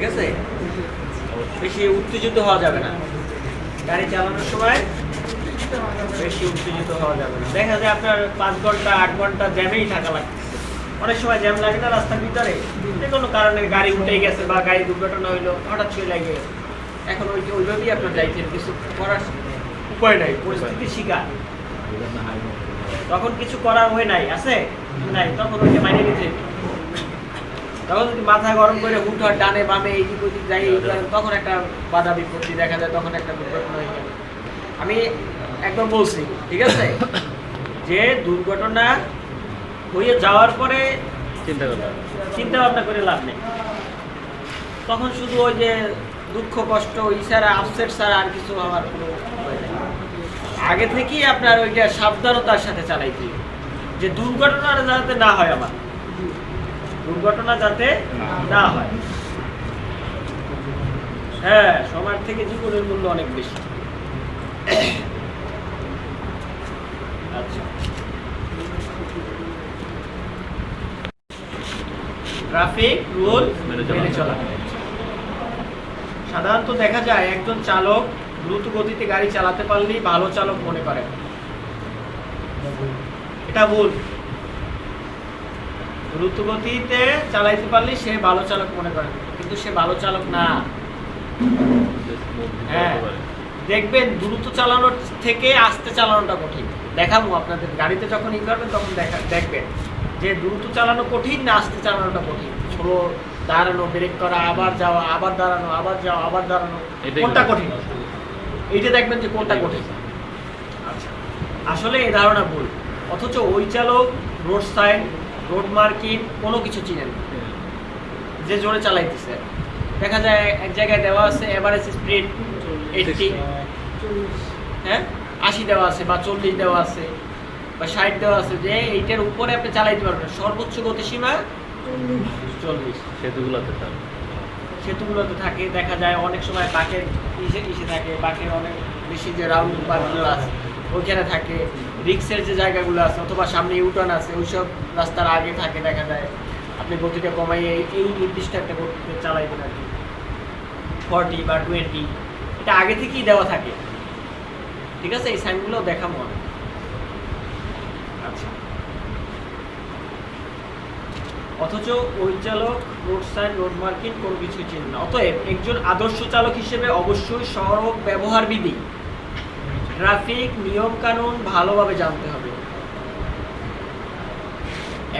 ঠিক আছে, বেশি উত্তেজিত হওয়া যাবে না গাড়ি চালানোর সময়, বেশি উত্তেজিত হওয়া যাবে না। দেখা যায় আপনার 5 ঘন্টা 8 ঘন্টা জ্যামেই থাকা লাগতেছে, অনেক সময় জ্যাম লাগে না রাস্তার ভিতরে, যে কোনো কারণে গাড়ি উঠে গেছে বা গাড়ি দুর্ঘটনা হইলো, হঠাৎ করে লাগে গেছে, এখন ওইভাবেই আপনার যাইছেন, কিছু করার উপায় নাই, পরিস্থিতির শিকার, তখন কিছু করার হয় নাই আছে নাই, তখন ওইটা মাইনে নিতে হবে। তখন যদি মাথা গরম করে হুটহাট ডানে বামে এইদিক ওইদিক যাই তখন একটা বাধা বিপত্তি দেখা যায়, তখন একটা দুর্ঘটনা হয়ে গেল। আমি একদম বলছি ঠিক আছে, যে দুর্ঘটনা হয়ে যাওয়ার পরে চিন্তা ভাবনা করে লাভ নেই, তখন শুধু ওই যে দুঃখ কষ্ট ইশারা আপসেট ছাড়া আর কিছু আমার কোনো উপায় নেই। আগে থেকেই আপনার ওইটা সাবধানতার সাথে চালাইতে, যে দুর্ঘটনা যাতে না হয়, আমার দুর্ঘটনা যাতে না হয়। হ্যাঁ, সময়ের থেকে জীবনের মূল্য অনেক বেশি। আচ্ছা, ট্রাফিক রুল মেনে চলা। সাধারণত দেখা যায় একজন চালক দ্রুত গতিতে গাড়ি চালাতে পারলেই ভালো চালক মনে করেন, এটা ভুল। দ্রুত গতিতে চালাইতে পারলেই সে ভালো চালক মনে করেন, কিন্তু সে ভালো চালক না। হ্যাঁ, দেখবেন দ্রুত চালানোর থেকে আস্তে চালানোটা কঠিন। দেখাবো আপনাদের, গাড়িতে যখন ই করবেন তখন দেখবেন যে দ্রুত চালানো কঠিন না আস্তে চালানোটা কঠিন। স্লো দাঁড়ানো, ব্রেক করা, আবার যাওয়া, আবার দাঁড়ানো, আবার যাওয়া, আবার দাঁড়ানো, কোনটা কঠিন? এইটা দেখবেন যে কোনটা কঠিন। আচ্ছা, আসলে এই ধারণা ভুল। অথচ ওই চালক রোড সাইন, রোড মার্কিং কোনো কিছু চিনেন না, যে জোরে চালাইতেছে। দেখা যায় এক জায়গায় দেওয়া আছে এভারেজ স্পিড 80, হ্যাঁ 80 দেওয়া আছে বা 40 দেওয়া আছে বা 60 দেওয়া আছে, যে এইটার উপরে আপনি চালাইতে পারবেন। সর্বোচ্চ গতিসীমা 40। সেতুগুলোতে থাকে, দেখা যায় অনেক সময় বাঁকের ইসে থাকে, বাঁকের অনেক বেশি যে রাউন্ড পার্কগুলো আছে ওইখানে থাকে, রিক্সের যে জায়গাগুলো আছে অথবা সামনে ইউটার্ন আছে ওইসব রাস্তার আগে থাকে। দেখা যায় আপনি গতিটা কমাইয়ে এই নির্দিষ্ট একটা গতিতে চালাইবেন আর কি, 40 বা 20, এটা আগে থেকেই দেওয়া থাকে। ঠিক আছে, এই সাইনগুলো দেখাবো আমি। আচ্ছা, অথচ ওই চালক রোড সাইন, রোড মার্কিং কোনো কিছুই চিনেন না। অতএব একজন আদর্শ চালক হিসেবে অবশ্যই সড়ক ব্যবহার বিধি, ট্রাফিক নিয়ম কানুন ভালোভাবে জানতে হবে।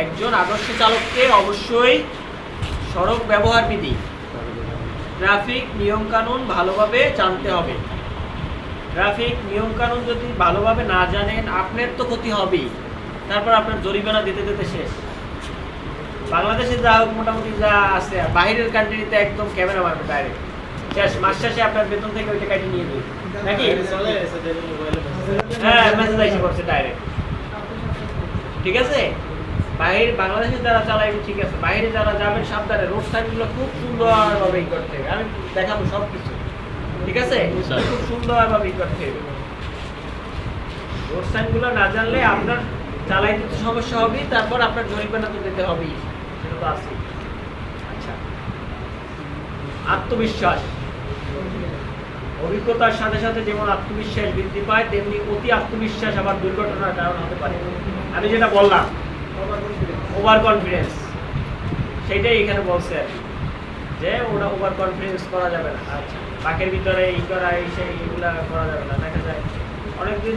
একজন আদর্শ চালককে অবশ্যই সড়ক ব্যবহার বিধি, ট্রাফিক নিয়ম কানুন ভালোভাবে জানতে হবে। ট্রাফিক নিয়ম কানুন যদি ভালোভাবে না জানেন আপনার তো ক্ষতি হবেই, তারপর আপনার জরিমানা দিতে দিতে শেষ। বাংলাদেশে যা হোক মোটামুটি যা আছে, বাইরের কান্ট্রিতে একদম ক্যামেরা মারবে ডাইরেক্ট, শেষ। মাস শেষে আপনার বেতন থেকে ওইটা কাটি নিয়ে দেবে নাকি? হ্যাঁ, মেসেজ এসে পড়ছে ডাইরেক্ট। ঠিক আছে, বাংলাদেশে যারা চালাইবে ঠিক আছে, বাইরে যারা যাবেন সাবধানে, রোড সাইনগুলো খুব সুন্দরভাবে ই করতে হবে। আমি দেখাবো সব কিছু, ঠিক আছে, খুব সুন্দরভাবে ই করতে হবে। রোড সাইনগুলো না জানলে আপনার চালাইতে সমস্যা হবে, তারপর আপনার জরিমানা তো দিতে হবেই, সেটা তো আছে। আচ্ছা, আত্মবিশ্বাস। অভিজ্ঞতার সাথে সাথে যেমন আত্মবিশ্বাস বৃদ্ধি পায়, তেমনি অতি আত্মবিশ্বাস আবার দুর্ঘটনার কারণ হতে পারে। আমি যেটা বললাম ওভার কনফিডেন্স, সেইটাই এখানে বলছে আর কি, যে ওরা ওভার কনফিডেন্স করা যাবে না। আচ্ছা, পাকের ভিতরে এই করা এই সেই এগুলা করা যাবে না। দেখা যায় অনেকদিন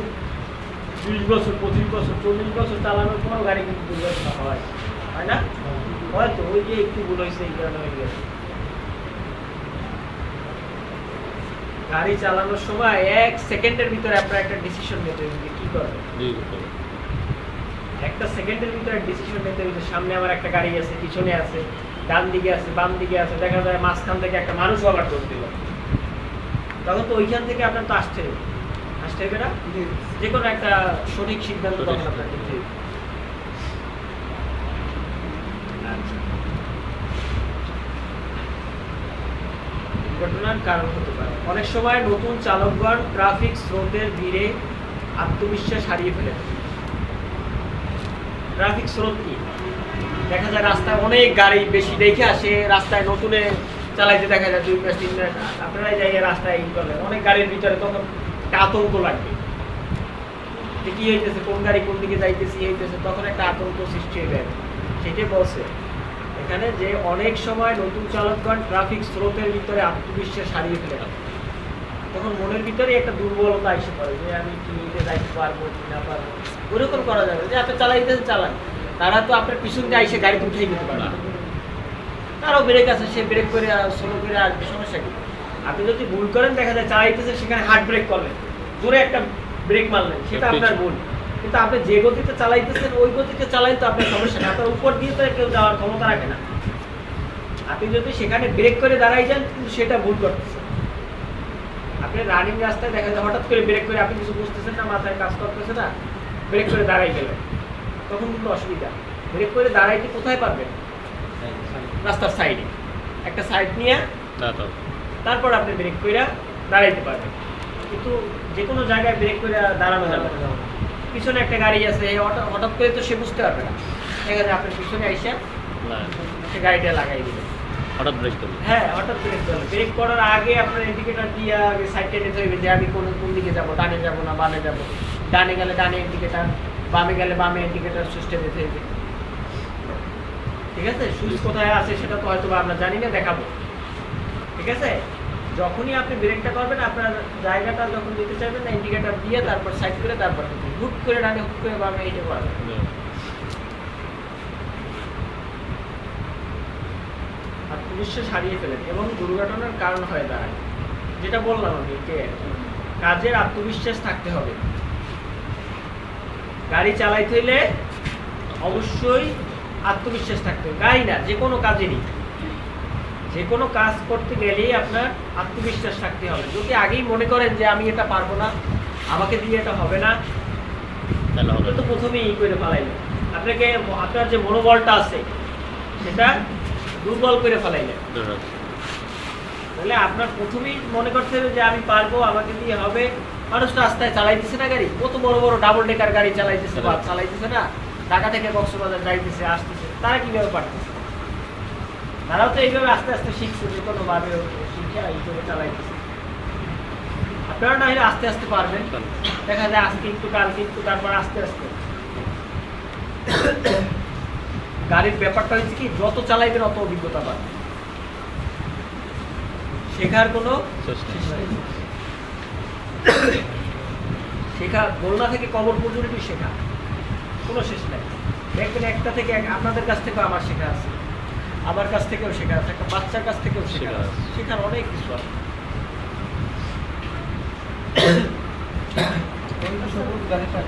20 বছর 25 বছর 40 বছর চালানোর পর গাড়ি কিন্তু দুর্ঘটনা হয় না? হয়তো ওই যে একটু ভুল হয়েছে এই কারণে হয়ে গেছে। গাড়ি চালানোর সময় 1 সেকেন্ডের ভিতরে আপনার একটা ডিসিশন নিতে হবে, কি করবেন। একটা সেকেন্ডের ভিতরে ডিসিশন নিতে হবে, সামনে আমার একটা গাড়ি আছে, পিছনে আছে, ডান দিকে আছে, বাম দিকে আছে, দেখা যায় মাঝখান থেকে একটা মানুষ ওভারটেক দিল, তখন তো ওইখান থেকে আপনার তো আসতে হবে না? যে কোনো একটা সঠিক সিদ্ধান্ত তখন আপনার নিতে হবে। আচ্ছা, দুর্ঘটনার কারণ হতে পারে। অনেক সময় নতুন চালকগণ ট্রাফিক স্রোতের ভিড়ে আত্মবিশ্বাস হারিয়ে ফেলে। ট্রাফিক স্রোত কি? দেখা যায় রাস্তায় অনেক গাড়ি বেশি দেখে আসে, রাস্তায় নতুনে চালাইতে দেখা যায় 2 মাস 3 মাস, আপনারা এই জায়গায় রাস্তায় ই করলেন, অনেক গাড়ির ভিতরে তখন একটা আতঙ্ক লাগবে যে কি হইতেছে, কোন গাড়ি কোন দিকে যাইতেছে, হইতেছে, তখন একটা আতঙ্ক সৃষ্টি হয়ে যায়। সেটাই বলছে এখানে যে অনেক সময় নতুন চালকগণ ট্রাফিক স্রোতের ভিতরে আত্মবিশ্বাস হারিয়ে ফেলে গেল, তখন মনের ভিতরে একটা দুর্বলতা এসে পড়ে যে আমি কি যাইতে পারবো কি না পারবো। ওরকম করা যাবে যে আপনি চালাইতেছেন চালান, তারা তো আপনার পিছন দিয়ে এসে গাড়ি উঠেই দিতে পারে না, তারও ব্রেক আছে, সে ব্রেক করে স্লো করে আসবে, সমস্যা কি? আপনি যদি ভুল করেন, দেখা যায় চালাইতেছেন সেখানে হার্ড ব্রেক করলেন, জোরে একটা ব্রেক মারলেন, সেটা আপনার ভুল। কিন্তু আপনি যে গতিতে চালাইতেছেন ওই গতিতে চালাই তো আপনার সমস্যা না, আপনার উপর দিয়ে তো কেউ যাওয়ার ক্ষমতা রাখে না। আপনি যদি সেখানে ব্রেক করে দাঁড়াই যান, কিন্তু সেটা ভুল করতেছেন। আপনি রানিং রাস্তায় দেখা যায় হঠাৎ করে ব্রেক করে, আপনি কিছু বুঝতেছেন না, মাথায় কাজ করতেছে না, ব্রেক করে দাঁড়াই গেলেন, তখন কিন্তু অসুবিধা। ব্রেক করে দাঁড়াইতে কোথায় পারবেন? রাস্তার সাইডে একটা সাইড নিয়ে তারপর আপনি ব্রেক করে দাঁড়াইতে পারবেন। কিন্তু যে কোনো জায়গায় ব্রেক করে দাঁড়ানো যাবে না, পিছনে একটা গাড়ি আছে, হঠাৎ করে তো সে বুঝতে পারবে না, দেখা যায় আপনার পিছনে আইসা সে গাড়িটা লাগাই দিবে, হঠাৎ ব্রেক করবে। হ্যাঁ হঠাৎ ব্রেক করবে। ব্রেক করার আগে আপনার ইন্ডিকেটর দিয়ে আগে সাইডটা নিতে হবে যে আমি কোন দিকে যাবো, ডানে যাবো না বামে যাবো, ডানে গেলে ডানে ইন্ডিকেটর, বামে গেলে বামে ইন্ডিকেটর সুইচটা দিতে হবে। ঠিক আছে, সুইচ কোথায় আছে সেটা তো হয়তো আমরা জানি না, দেখাবো। ঠিক আছে, যখনই আপনি ব্রেকটা করবেন, আপনার জায়গাটা যখন দিতে চাইবেন না, ইন্ডিকেটর দিয়ে তারপর সাইড করে তারপর হুট করে ডানে হুট করে বামে এইটা করবেন। আত্মবিশ্বাস হারিয়ে ফেলেন এবং দুর্ঘটনার কারণ হয়ে দাঁড়ায়। যেটা বললাম আমি, যে কাজের আত্মবিশ্বাস থাকতে হবে। গাড়ি চালাইতে হইলে অবশ্যই আত্মবিশ্বাস থাকতে হবে, গাড়ি না যে কোনো কাজেরই, যে কোনো কাজ করতে গেলেই আপনার আত্মবিশ্বাস থাকতে হবে। যদি আগেই মনে করেন যে আমি এটা পারবো না, আমাকে দিয়ে এটা হবে না, তাহলে তো প্রথমেই ই করে ফেলাইলেন, আপনাকে আপনার যে মনোবলটা আছে সেটা দুর্বল করে ফেলাইলেন। তাহলে আপনার প্রথমেই মনে করতে হবে যে আমি পারবো, আমাকে দিয়ে হবে। মানুষ রাস্তায় চালাইতেছে না গাড়ি, কত বড় বড় ডাবল ডেকার গাড়ি চালাইতেছে বা চালাইতেছে না, ঢাকা থেকে কক্সবাজার যাইতেছে আসতেছে, তারা কিভাবে পারতেছে? তারাও তো এইভাবে আস্তে আস্তে শিখছে, যে কোনো ভাবে শিখে এইভাবে চালাইতেছে। আপনারা না হলে আস্তে আস্তে পারবেন, দেখা যায় আজকে একটু কালকে একটু, তারপর আস্তে আস্তে। গাড়ির ব্যাপারটা হচ্ছে কি, যত চালাইবেন অত অভিজ্ঞতা পাবেন, শেখার কোনো শেখা গোলনা থেকে কবর পর্যন্ত শেখা কোনো শেষ নাই। দেখবেন একটা থেকে আপনাদের কাছ থেকেও আমার শেখা আছে, আমার কাছ থেকেও শেখা আছে, একটা বাচ্চার কাছ থেকেও শেখা আছে, শেখার অনেক কিছু আছে। গাড়িটা